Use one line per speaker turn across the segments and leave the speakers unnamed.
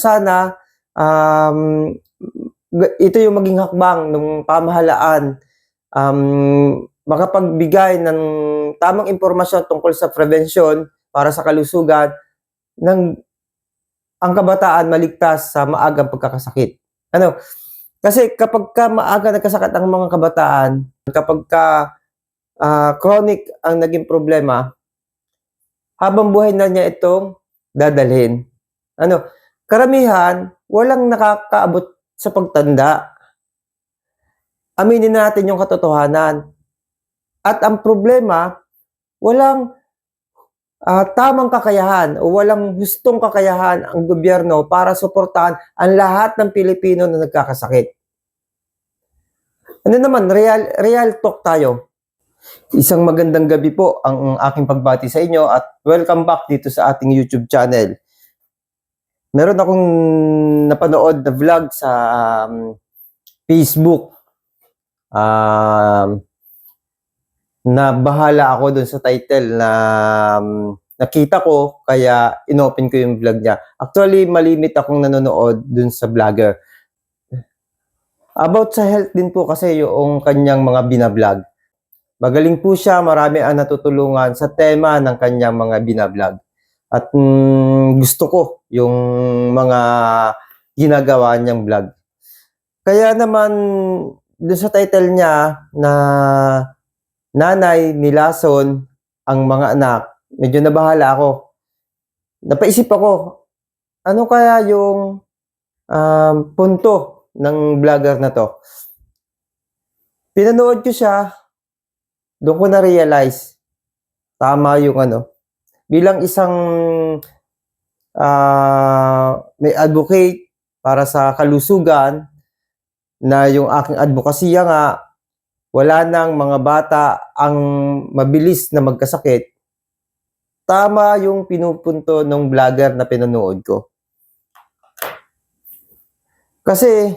sana um, ito yung maging hakbang ng pamahalaan, makapagbigay ng tamang impormasyon tungkol sa prevention para sa kalusugan ng ang kabataan maligtas sa maagang pagkakasakit. Ano? Kasi kapagka maaga nagkasakit ang mga kabataan, kapagka chronic ang naging problema, habang buhay na niya itong dadalhin. Ano? Karamihan, walang nakakaabot sa pagtanda. Aminin natin yung katotohanan. At ang problema, walang tamang kakayahan o walang gustong kakayahan ang gobyerno para suportahan ang lahat ng Pilipino na nagkakasakit. Ano naman, real talk tayo. Isang magandang gabi po ang aking pagbati sa inyo at welcome back dito sa ating YouTube channel. Meron akong napanood na vlog sa Facebook. Na bahala ako dun sa title na nakita ko, kaya inopen ko yung vlog niya. Actually, malimit akong nanonood dun sa vlogger. About sa health din po kasi yung kanyang mga binablog. Magaling po siya, marami ang natutulungan sa tema ng kanyang mga binablog. At gusto ko yung mga ginagawa niyang vlog. Kaya naman, dun sa title niya na nanay nilason ang mga anak, medyo nabahala ako. Napaisip ako, ano kaya yung punto ng vlogger na to? Pinanood ko siya, doon ko na-realize, tama yung bilang isang may advocate para sa kalusugan, na yung aking advokasya nga, wala nang mga bata ang mabilis na magkasakit, tama yung pinupunto ng vlogger na pinanood ko. Kasi,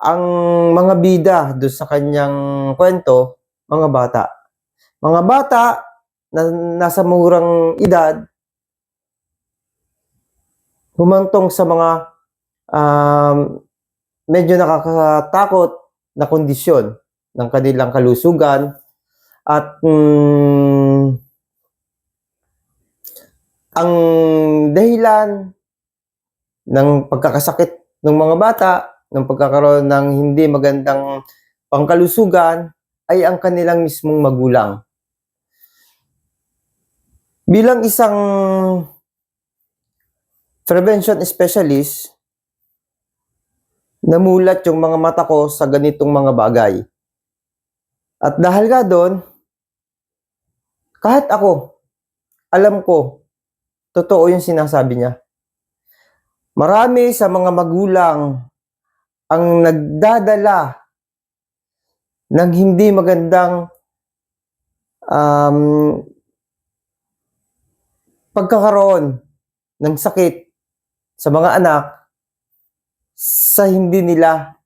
ang mga bida doon sa kanyang kwento, mga bata. Mga bata na nasa murang edad, humantong sa mga medyo nakakatakot na kondisyon ng kanilang kalusugan at ang dahilan ng pagkakasakit ng mga bata, ng pagkakaroon ng hindi magandang pangkalusugan ay ang kanilang mismong magulang. Bilang isang prevention specialist, namulat yung mga mata ko sa ganitong mga bagay. At dahil nga doon, kahit ako, alam ko, totoo yung sinasabi niya. Marami sa mga magulang ang nagdadala ng hindi magandang pagkakaroon ng sakit sa mga anak sa hindi nila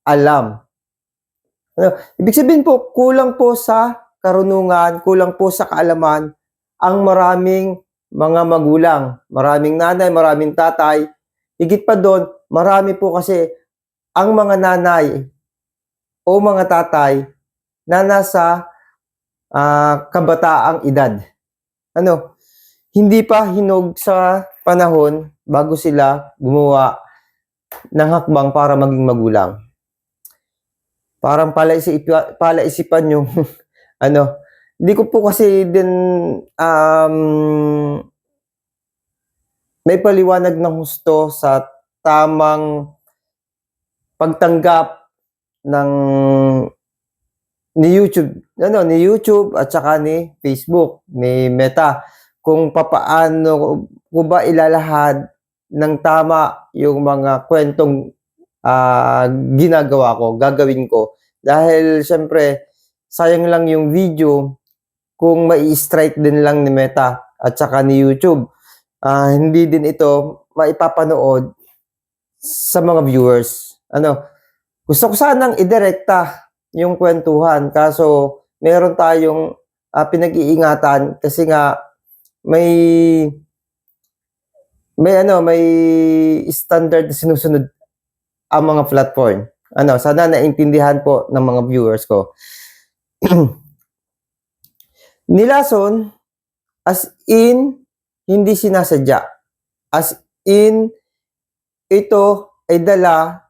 alam. Ibig sabihin po, kulang po sa karunungan, kulang po sa kaalaman ang maraming mga magulang, maraming nanay, maraming tatay. Higit pa doon, marami po kasi ang mga nanay o mga tatay na nasa kabataang edad. Hindi pa hinog sa panahon bago sila gumawa ng hakbang para maging magulang. Parang palaisipan yung hindi ko po kasi din may paliwanag ng husto sa tamang pagtanggap ng ni YouTube at saka ni Facebook, ni Meta, kung papaano ko ba ilalahad ng tama yung mga kwentong ginagawa ko, gagawin ko. Dahil syempre, sayang lang yung video kung mai-strike din lang ni Meta at saka ni YouTube. Hindi din ito maipapanood sa mga viewers. Gusto ko sanang idirekta yung kwentuhan, kaso meron tayong pinag-iingatan kasi nga may may standard na sinusunod ang mga platform. Sana naintindihan po ng mga viewers ko. Nilason, as in, hindi sinasadya. As in, ito ay dala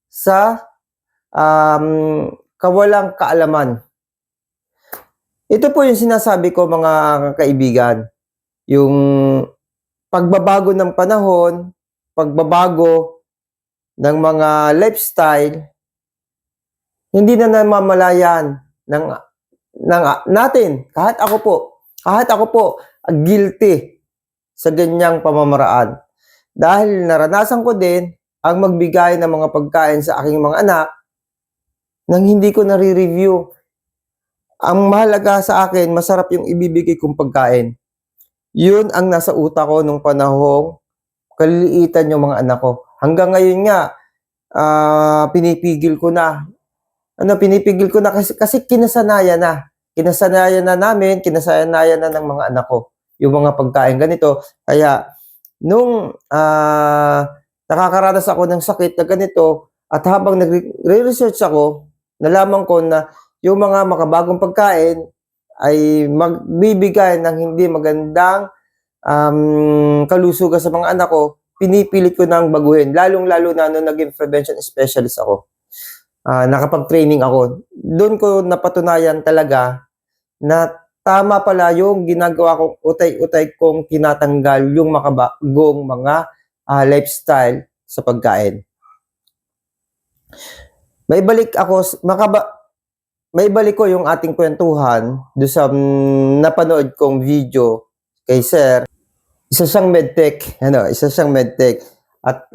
sa kawalang kaalaman. Ito po yung sinasabi ko, mga kaibigan. Yung pagbabago ng panahon, pagbabago ng mga lifestyle, hindi na namamalayan natin. Kahit ako po, guilty sa ganyang pamamaraan. Dahil naranasan ko din ang magbigay ng mga pagkain sa aking mga anak nang hindi ko nare-review. Ang mahalaga sa akin, masarap yung ibibigay kong pagkain. Yun ang nasa utak ko nung panahong kaliliitan yung mga anak ko. Hanggang ngayon nga, pinipigil ko na kasi kinasanayan na. Kinasanayan na namin, kinasanayan na ng mga anak ko yung mga pagkain ganito. Kaya nung nakakaranas ako ng sakit na ganito at habang nagre-research ako, nalaman ko na yung mga makabagong pagkain ay magbibigay ng hindi magandang kalusugan sa mga anak ko, pinipilit ko nang baguhin. Lalong-lalo na nung naging prevention specialist ako. Nakapag-training ako. Doon ko napatunayan talaga na tama pala yung ginagawa kong utay-utay kong tinatanggal yung makabagong mga lifestyle sa pagkain. May balik ko yung ating kwentuhan do sa napanood kong video kay Sir. Isa siyang medtech, At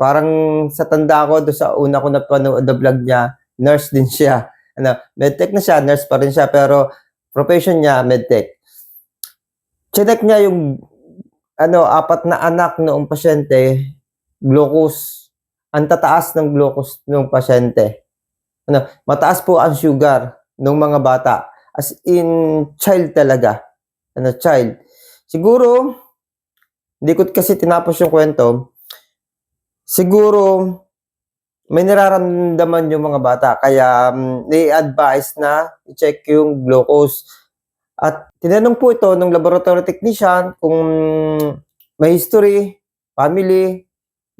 parang sa tanda ko do sa una ko napanood na vlog niya, nurse din siya. Medtech na siya, nurse pa rin siya, pero profession niya medtech. Chinek niya yung 4 na anak noong pasyente, glucose. Ang tataas ng glucose ng pasyente. Mataas po ang sugar ng mga bata. As in, child talaga. Child. Siguro, hindi ko kasi tinapos yung kwento. Siguro, may nararamdaman yung mga bata. Kaya, i-advise na i-check yung glucose. At tinanong po ito ng laboratory technician kung may history, family,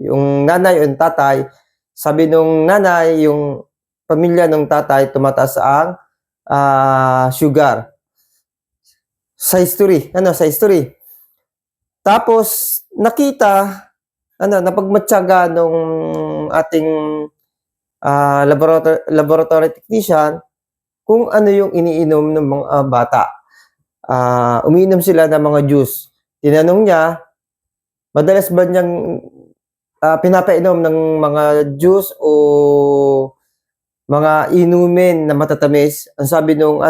yung nanay o yung tatay. Sabi nung nanay, yung pamilya ng tatay, tumataas ang sugar. Sa history. Tapos, nakita, napagmatyaga nung ating laboratory technician kung ano yung iniinom ng mga bata. Umiinom sila ng mga juice. Tinanong niya, madalas ba niyang pinapainom ng mga juice o mga inumin na matatamis? Ang sabi nung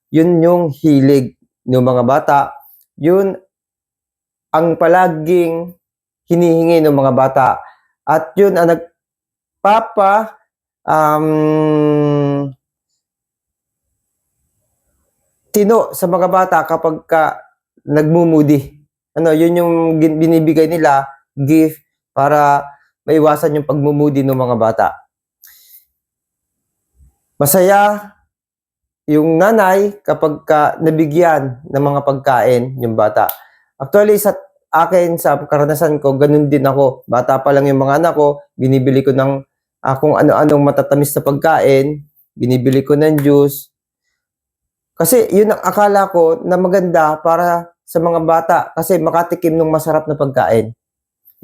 yun yung hilig ng mga bata. Yun ang palaging hinihingi ng mga bata. At yun ang tino sa mga bata kapag nagmumudi. Yun yung binibigay nila, gift, para maiwasan yung pagmumudi ng mga bata. Masaya yung nanay kapag nabigyan ng mga pagkain yung bata. Actually, sa akin, sa karanasan ko, ganun din ako. Bata pa lang yung mga anak ko, binibili ko ng kung ano-anong matatamis na pagkain, binibili ko ng juice. Kasi yun ang akala ko na maganda para sa mga bata kasi makatikim ng masarap na pagkain.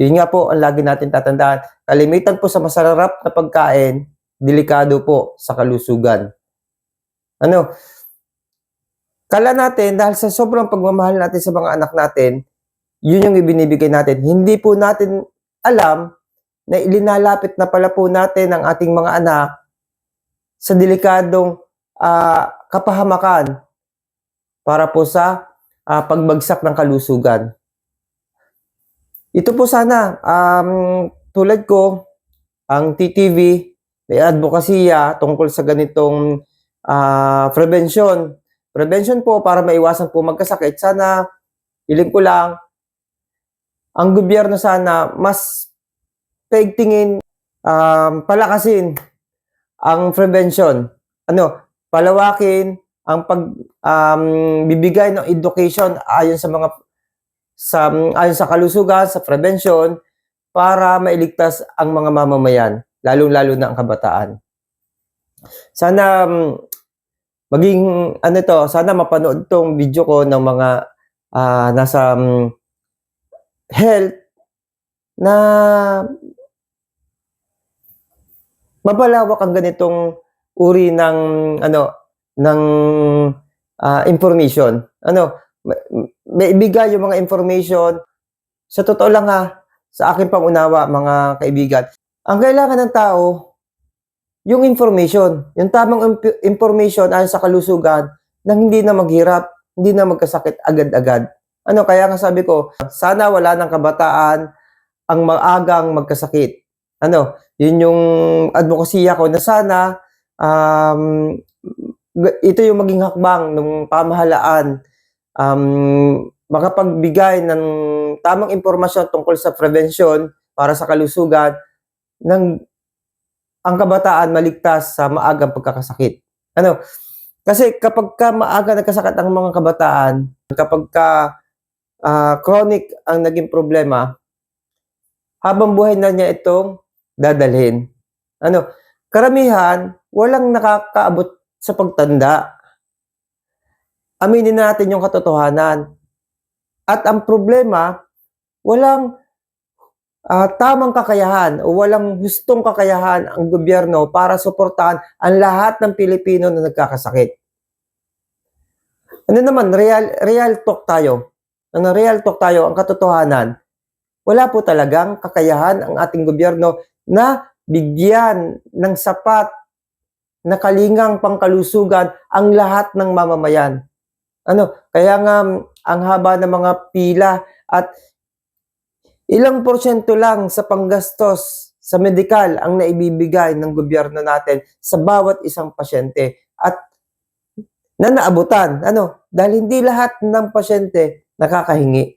Yun nga po ang lagi natin tatandaan. Kalimitan po sa masarap na pagkain, delikado po sa kalusugan. Kala natin, dahil sa sobrang pagmamahal natin sa mga anak natin, yun yung ibinibigay natin. Hindi po natin alam na ilinalapit na pala po natin ang ating mga anak sa delikadong kapahamakan para po sa pagbagsak ng kalusugan. Ito po sana, tulad ko, ang TTV, may advokasya tungkol sa ganitong prevention. Prevention po para maiwasan po magkasakit. Sana, hiling ko lang, ang gobyerno sana mas paigtingin, palakasin ang prevention. Palawakin ang bibigay ng education ayon sa kalusugan, sa prevention, para mailigtas ang mga mamamayan, lalong-lalo na ang kabataan. Sana sana mapanood 'tong video ko ng mga nasa health na mapalawak ang ganitong uri ng information. Maibigay yung mga information. Sa totoo lang sa aking pangunawa, mga kaibigan, ang kailangan ng tao, yung information, yung tamang information ayon sa kalusugan na hindi na maghirap, hindi na magkasakit agad-agad. Kaya nga sabi ko, sana wala ng kabataan ang maagang magkasakit. Yun yung advokasya ko na sana ito yung maging hakbang ng pamahalaan, makapagbigay ng tamang impormasyon tungkol sa prevention para sa kalusugan ng ang kabataan maligtas sa maagang pagkakasakit. Kasi kapag maaga nagkasakit ang mga kabataan, kapag chronic ang naging problema, habang buhay na niya itong dadalhin. Karamihan, walang nakakaabot sa pagtanda. Aminin natin yung katotohanan. At ang problema, walang tamang kakayahan o walang gustong kakayahan ang gobyerno para suportahan ang lahat ng Pilipino na nagkakasakit. Real talk tayo. Real talk tayo, ang katotohanan. Wala po talagang kakayahan ang ating gobyerno na bigyan ng sapat na kalingang pangkalusugan ang lahat ng mamamayan. Kaya nga ang haba ng mga pila at ilang porsyento lang sa panggastos sa medikal ang naibibigay ng gobyerno natin sa bawat isang pasyente at na naabutan. Dahil hindi lahat ng pasyente nakakahingi.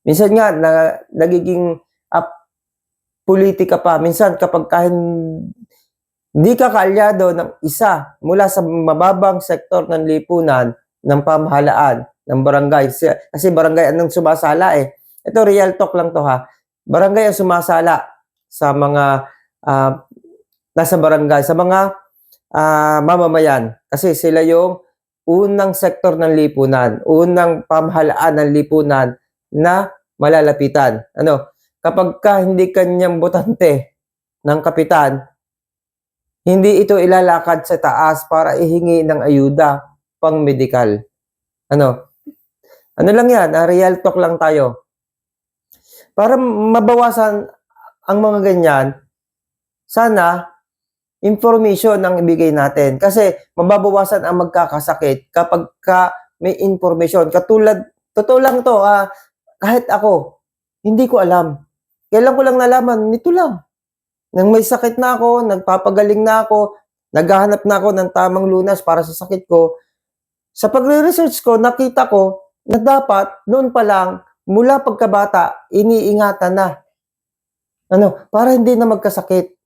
Minsan nga nagiging politika pa. Minsan kapag hindi ka kaalyado ng isa mula sa mababang sektor ng lipunan, ng pamahalaan, ng barangay. Kasi barangay ang sumasala Ito real talk lang to Barangay ang sumasala sa mga nasa barangay, sa mga mamamayan. Kasi sila yung unang sektor ng lipunan, unang pamahalaan ng lipunan na malalapitan. Kapag hindi kanyang botante ng kapitan, hindi ito ilalakad sa taas para ihingi ng ayuda pang medikal. Lang yan, real talk lang tayo. Para mabawasan ang mga ganyan, sana information ang ibigay natin. Kasi mababawasan ang magkakasakit kapag may information. Totoo lang to, kahit ako, hindi ko alam. Kailan ko lang nalaman, nito lang. Nang may sakit na ako, nagpapagaling na ako, naghahanap na ako ng tamang lunas para sa sakit ko. Sa pagre-research ko, nakita ko na dapat noon pa lang, mula pagkabata, iniingatan na. Para hindi na magkasakit.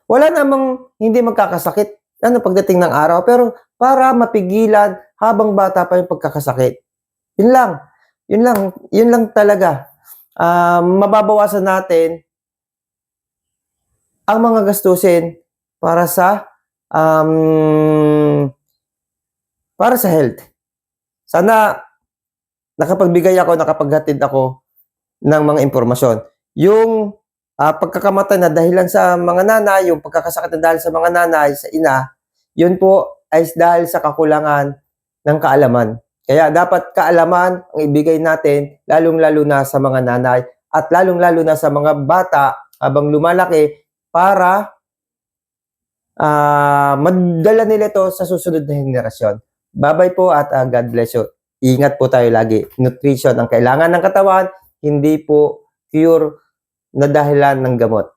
Wala namang hindi magkakasakit pagdating ng araw, pero para mapigilan habang bata pa yung pagkakasakit. Yun lang talaga. Mababawasan natin ang mga gastusin para sa health. Sana nakapaghatid ako ng mga impormasyon. Yung pagkakamatay na dahilan sa mga nanay, yung pagkakasakit na dahil sa mga nanay, sa ina, yun po ay dahil sa kakulangan ng kaalaman. Kaya dapat kaalaman ang ibigay natin, lalong-lalo na sa mga nanay at lalong-lalo na sa mga bata habang lumalaki para madala nila ito sa susunod na henerasyon. Bye-bye po at God bless you. Ingat po tayo lagi. Nutrition ang kailangan ng katawan, hindi po cure na dahilan ng gamot.